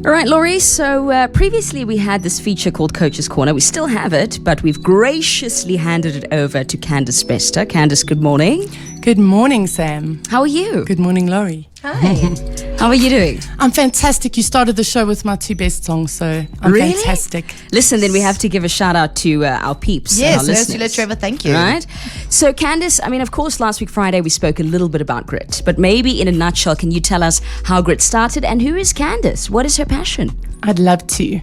All right, Laurie, so previously we had this feature called Coach's Corner. We still have it, but we've graciously handed it over to Candace Bester. Candace, good morning. Good morning, Sam. How are you? Good morning, Laurie. Hi. How are you doing? I'm fantastic. You started the show with my two best songs, so I'm Really? fantastic. Listen, then we have to give a shout out to our peeps. and our Yes, listeners. Ursula Trevor, thank you. Right? So, Candace, I mean, of course, last week, Friday, we spoke a little bit about grit, but maybe in a nutshell, can you tell us how grit started and who is Candace? What is her passion? I'd love to.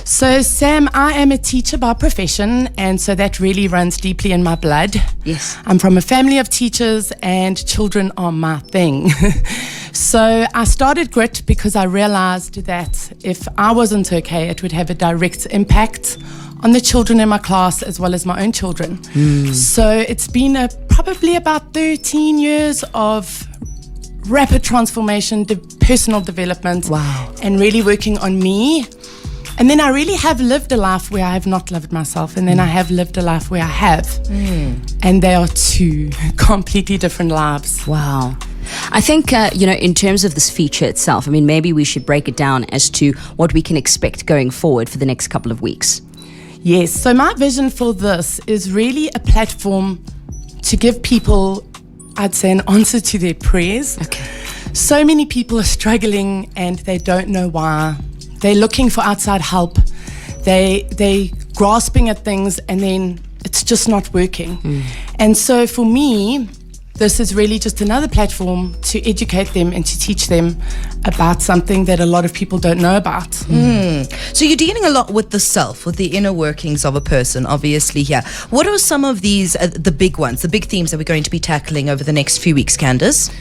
So, Sam, I am a teacher by profession, and so that really runs deeply in my blood. Yes. I'm from a family of teachers, and children are my thing. So I started grit because I realized that if I wasn't okay, it would have a direct impact on the children in my class as well as my own children. So it's been probably about 13 years of rapid transformation, personal development, Wow. and really working on me. And then I really have lived a life where I have not loved myself, and then I have lived a life where I have. And they are two completely different lives. Wow. I think, in terms of this feature itself, I mean, maybe we should break it down as to what we can expect going forward for the next couple of weeks. Yes, so my vision for this is really a platform to give people, I'd say, an answer to their prayers. Okay. So many people are struggling and they don't know why. They're looking for outside help. They grasping at things and then it's just not working. And so for me, this is really just another platform to educate them and to teach them about something that a lot of people don't know about. So you're dealing a lot with the self, with the inner workings of a person, obviously here. What are some of these, the big ones, the big themes that we're going to be tackling over the next few weeks, Candace?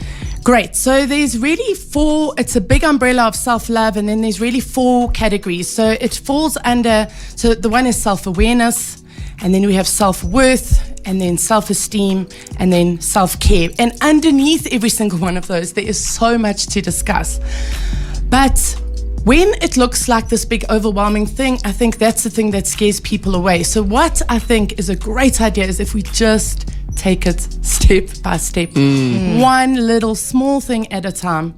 Great. So there's really four, it's a big umbrella of self-love, and then there's really four categories. So it falls under, so the one is self-awareness, and then we have self-worth, and then self-esteem, and then self-care. And underneath every single one of those, there is so much to discuss. But when it looks like this big overwhelming thing, I think that's the thing that scares people away. So what I think is a great idea is if we just take it step by step, one little small thing at a time.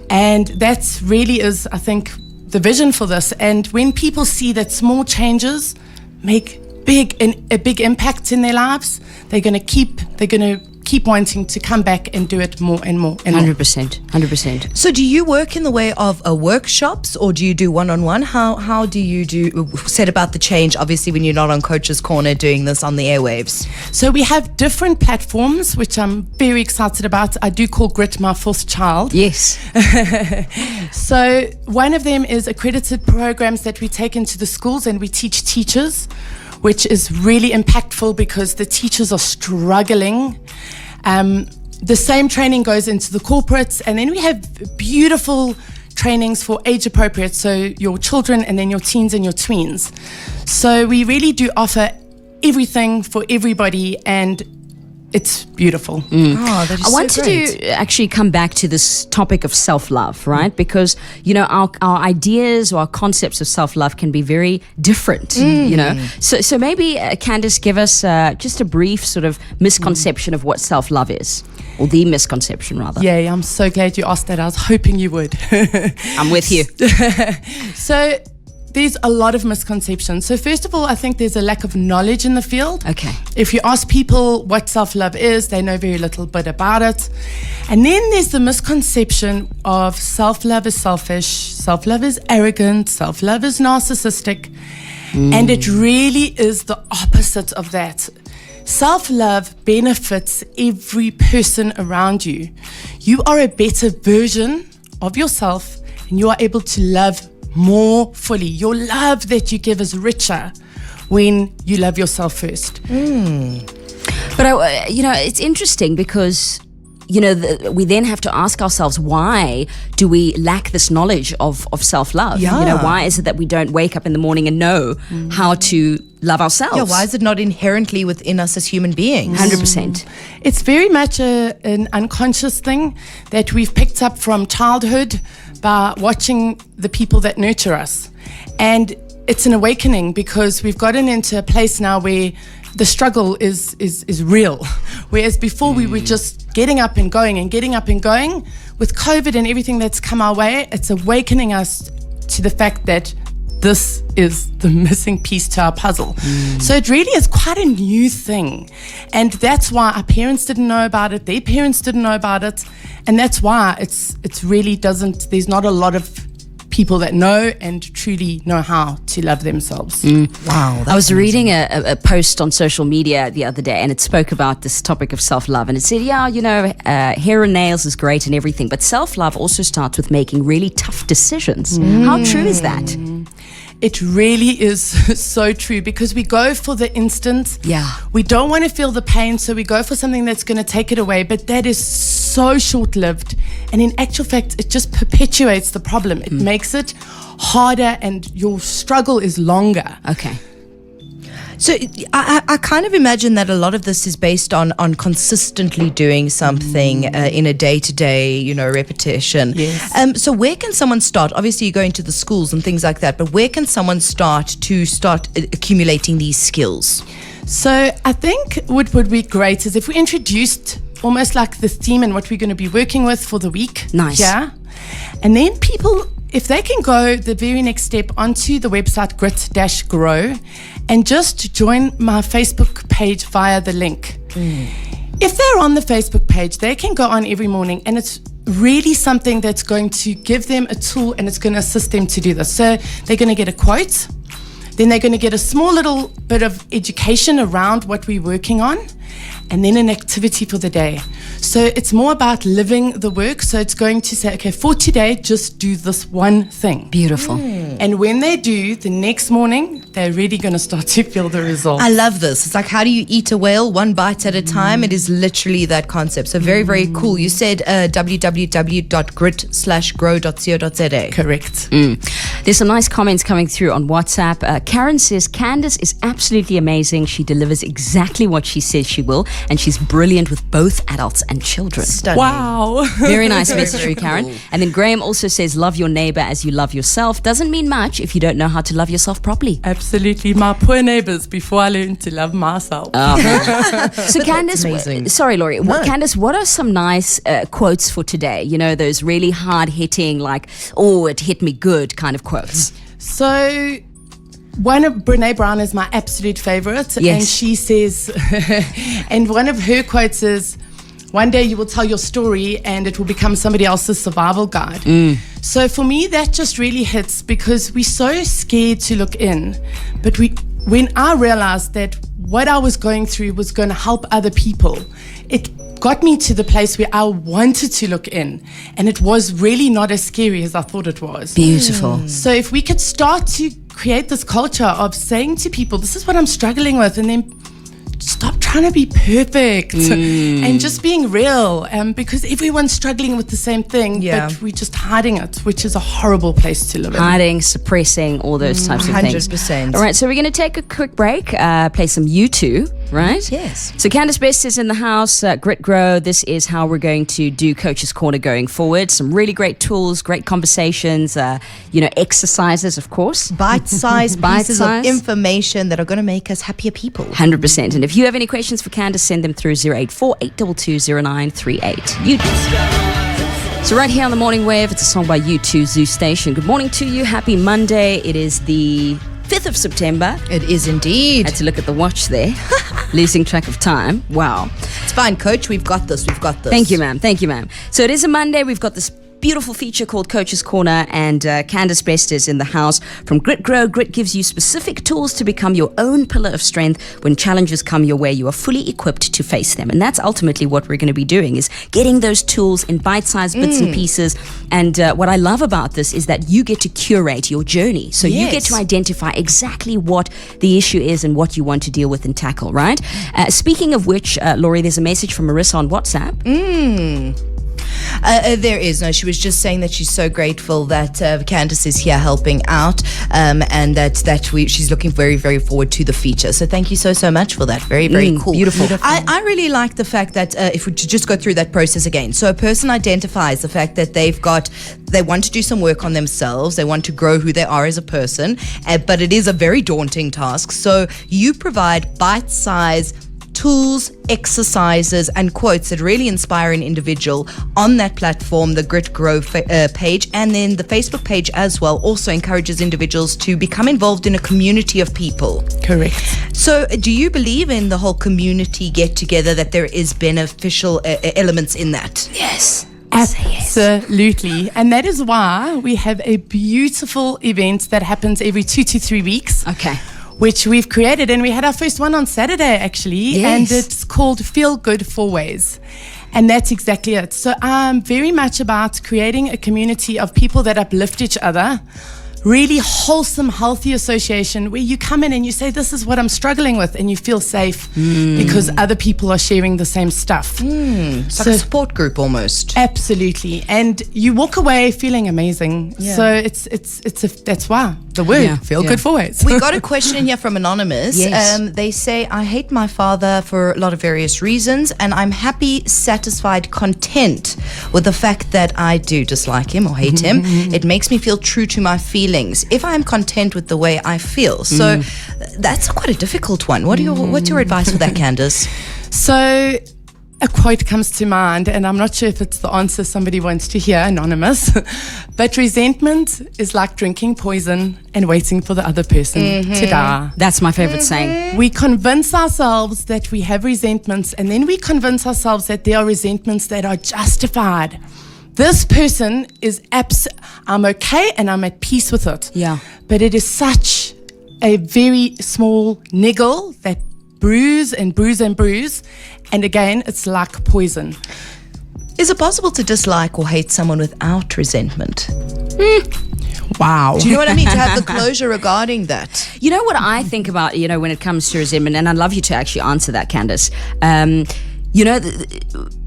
And that really is, I think, the vision for this. And when people see that small changes make a big impact in their lives, they're going to keep wanting to come back and do it more and more and more. 100%. So do you work in the way of workshops, or do you do one-on-one? How do you set about the change, obviously, when you're not on Coach's Corner doing this on the airwaves? So we have different platforms, which I'm very excited about. I do call Grit my fourth child. Yes. So one of them is accredited programs that we take into the schools and we teach teachers, which is really impactful because the teachers are struggling. The same training goes into the corporates, and then we have beautiful trainings for age appropriate, so your children and then your teens and your tweens. So we really do offer everything for everybody, and it's beautiful. Oh, that is I wanted so great. to actually come back to this topic of self-love, right? Because, our ideas or our concepts of self-love can be very different, So maybe, Candace, give us just a brief sort of misconception of what self-love is, or the misconception, rather. Yeah, I'm so glad you asked that. I was hoping you would. I'm with you. So there's a lot of misconceptions. So first of all, I think there's a lack of knowledge in the field. Okay. If you ask people what self-love is, they know very little bit about it. And then there's the misconception of self-love is selfish, self-love is arrogant, self-love is narcissistic. And it really is the opposite of that. Self-love benefits every person around you. You are a better version of yourself, and you are able to love more fully. Your love that you give is richer when you love yourself first. But, it's interesting because, we then have to ask ourselves, why do we lack this knowledge of self-love? Yeah. Why is it that we don't wake up in the morning and know how to love ourselves? Yeah, why is it not inherently within us as human beings? 100%. It's very much an unconscious thing that we've picked up from childhood by watching the people that nurture us. And it's an awakening because we've gotten into a place now where the struggle is real. Whereas before we were just getting up and going and getting up and going. With COVID and everything that's come our way, it's awakening us to the fact that this is the missing piece to our puzzle. So it really is quite a new thing. And that's why our parents didn't know about it, their parents didn't know about it. And that's why it's really doesn't, there's not a lot of people that know and truly know how to love themselves. Wow. I was reading a post on social media the other day, and it spoke about this topic of self-love, and it said, hair and nails is great and everything, but self-love also starts with making really tough decisions. How true is that? It really is so true, because we go for the instant. Yeah. We don't want to feel the pain, so we go for something that's going to take it away, but that is so short-lived. And in actual fact, it just perpetuates the problem. It makes it harder and your struggle is longer. Okay. So I kind of imagine that a lot of this is based on consistently doing something in a day-to-day, repetition. Yes. So where can someone start? Obviously, you're going to the schools and things like that, but where can someone start accumulating these skills? So I think what would be great is if we introduced almost like the theme and what we're going to be working with for the week. Nice. Yeah. And then people, if they can go the very next step onto the website grit-grow and just join my Facebook page via the link. If they're on the Facebook page, they can go on every morning, and it's really something that's going to give them a tool and it's going to assist them to do this. So they're going to get a quote, then they're going to get a small little bit of education around what we're working on, and then an activity for the day. So it's more about living the work. So it's going to say, okay, for today, just do this one thing. Beautiful. And when they do, the next morning, they're really going to start to feel the results. I love this. It's like, how do you eat a whale? One bite at a time. It is literally that concept. So very, very cool. You said www.grit-grow.co.za. Correct. There's some nice comments coming through on WhatsApp. Karen says, Candace is absolutely amazing. She delivers exactly what she says she will, and she's brilliant with both adults and children. Stunning. Wow. Very nice message very from Karen. cool. And then Graham also says, love your neighbor as you love yourself. Doesn't mean much if you don't know how to love yourself properly. Absolutely. My poor neighbors before I learned to love myself. So Candace, amazing. sorry Laurie, Candace, what are some nice quotes for today? Those really hard-hitting, like, oh, it hit me good kind of quotes. So one of Brene Brown is my absolute favorite. Yes. And she says, and one of her quotes is, one day you will tell your story and it will become somebody else's survival guide. So for me, that just really hits, because we're so scared to look in. But when I realized that what I was going through was going to help other people, it got me to the place where I wanted to look in. And it was really not as scary as I thought it was. Beautiful. So if we could start to create this culture of saying to people, this is what I'm struggling with, and then stop trying to be perfect and just being real, because everyone's struggling with the same thing, but we're just hiding it, which is a horrible place to live in. Hiding, suppressing, all those types of things. 100%. All right, so we're going to take a quick break, play some U2, right? Yes. So Candace Best is in the house, Grit Grow. This is how we're going to do Coach's Corner going forward. Some really great tools, great conversations, exercises, of course. Bite-sized pieces of Bite-sized. information that are going to make us happier people. 100%. And if you have any questions for Candace, send them through 084-822-0938. So right here on the Morning Wave, it's a song by U2, Zoo Station. Good morning to you. Happy Monday. It is the 5th of September. It is indeed. Had to look at the watch there. Losing track of time. Wow. It's fine, Coach. We've got this. Thank you, ma'am. So it is a Monday. We've got this beautiful feature called Coach's Corner, and Candace Best is in the house from Grit Grow. Grit gives you specific tools to become your own pillar of strength. When challenges come your way, you are fully equipped to face them. And that's ultimately what we're going to be doing, is getting those tools in bite-sized bits and pieces. And what I love about this is that you get to curate your journey. So you get to identify exactly what the issue is and what you want to deal with and tackle, right? Speaking of which, Laurie, there's a message from Marissa on WhatsApp. There is. No, she was just saying that she's so grateful that Candace is here helping out, and that she's looking very, very forward to the feature. So thank you so much for that. Very, very cool. Beautiful. I really like the fact that if we just go through that process again. So a person identifies the fact that they want to do some work on themselves. They want to grow who they are as a person, but it is a very daunting task. So you provide bite-sized tools, exercises, and quotes that really inspire an individual on that platform, the Grit Grow page, and then the Facebook page as well also encourages individuals to become involved in a community of people. Correct. So do you believe in the whole community get-together, that there is beneficial elements in that? Yes. Absolutely. And that is why we have a beautiful event that happens every 2 to 3 weeks. Okay. Which we've created, and we had our first one on Saturday actually, Yes. and it's called Feel Good 4 Ways. And that's exactly it. So I'm very much about creating a community of people that uplift each other, really wholesome, healthy association where you come in and you say, this is what I'm struggling with, and you feel safe because other people are sharing the same stuff. It's like a support group almost. Absolutely. And you walk away feeling amazing. Yeah. So that's why the word Feel Good 4 Ways. We got a question in here from Anonymous. Yes. They say, I hate my father for a lot of various reasons, and I'm happy, satisfied, content with the fact that I do dislike him or hate him. It makes me feel true to my feelings if I am content with the way I feel. So that's quite a difficult one. What's your advice for that, Candace? So a quote comes to mind, and I'm not sure if it's the answer somebody wants to hear, Anonymous, but resentment is like drinking poison and waiting for the other person to die. That's my favorite saying. We convince ourselves that we have resentments, and then we convince ourselves that there are resentments that are justified. This person is I'm okay and I'm at peace with it. Yeah. But it is such a very small niggle that bruise and bruise and bruise. And again, it's like poison. Is it possible to dislike or hate someone without resentment? Wow. Do you know what I mean? To have the closure regarding that. You know what I think about, when it comes to resentment, and I'd love you to actually answer that, Candace.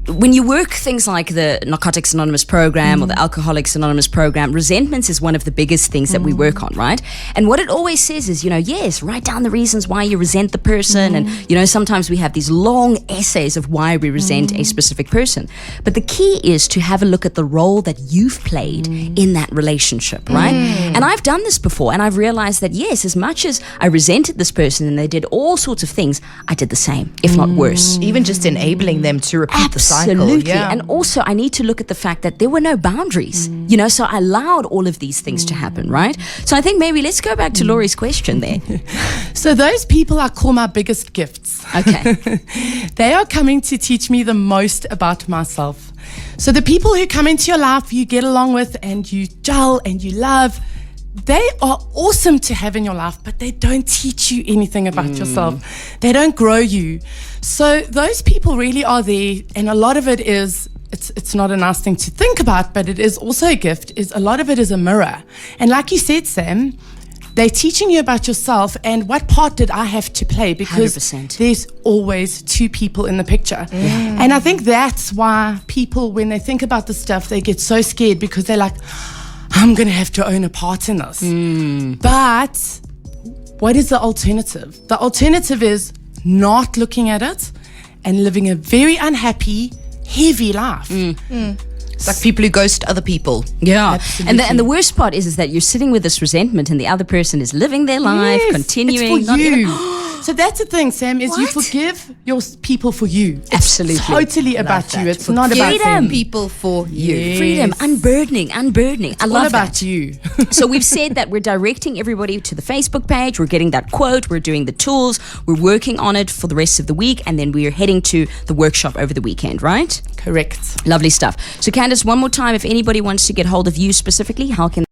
When you work things like the Narcotics Anonymous program or the Alcoholics Anonymous program, resentments is one of the biggest things that we work on, right? And what it always says is, yes, write down the reasons why you resent the person. And, sometimes we have these long essays of why we resent a specific person. But the key is to have a look at the role that you've played in that relationship, right? And I've done this before, and I've realized that, yes, as much as I resented this person and they did all sorts of things, I did the same, if not worse. Even just enabling them to repeat the cycle. Absolutely. Yeah. And also I need to look at the fact that there were no boundaries, so I allowed all of these things to happen, right? So I think maybe let's go back to Laurie's question there. So those people I call my biggest gifts. Okay. They are coming to teach me the most about myself. So the people who come into your life, you get along with and you gel and you love, they are awesome to have in your life, but they don't teach you anything about yourself. They don't grow you. So those people really are there, and a lot of it is, it's not a nice thing to think about, but it is also a gift, is a lot of it is a mirror. And like you said, Sam, they're teaching you about yourself and what part did I have to play, because 100%. there's always two people in the picture. And I think that's why people, when they think about this stuff, they get so scared, because they're like, I'm going to have to own a part in this. But what is the alternative? The alternative is not looking at it and living a very unhappy, heavy life. It's like people who ghost other people. Yeah. Absolutely. And the worst part is that you're sitting with this resentment and the other person is living their life, Yes, continuing. it's for not you. even- So that's the thing, Sam, is you What? forgive your people for you. Absolutely. It's totally about you. It's not about Forgive them. people for you. Yes. Freedom, unburdening. I All love about that. you. So we've said that we're directing everybody to the Facebook page. We're getting that quote. We're doing the tools. We're working on it for the rest of the week. And then we are heading to the workshop over the weekend, right? Correct. Lovely stuff. So Candace, one more time, if anybody wants to get hold of you specifically, how can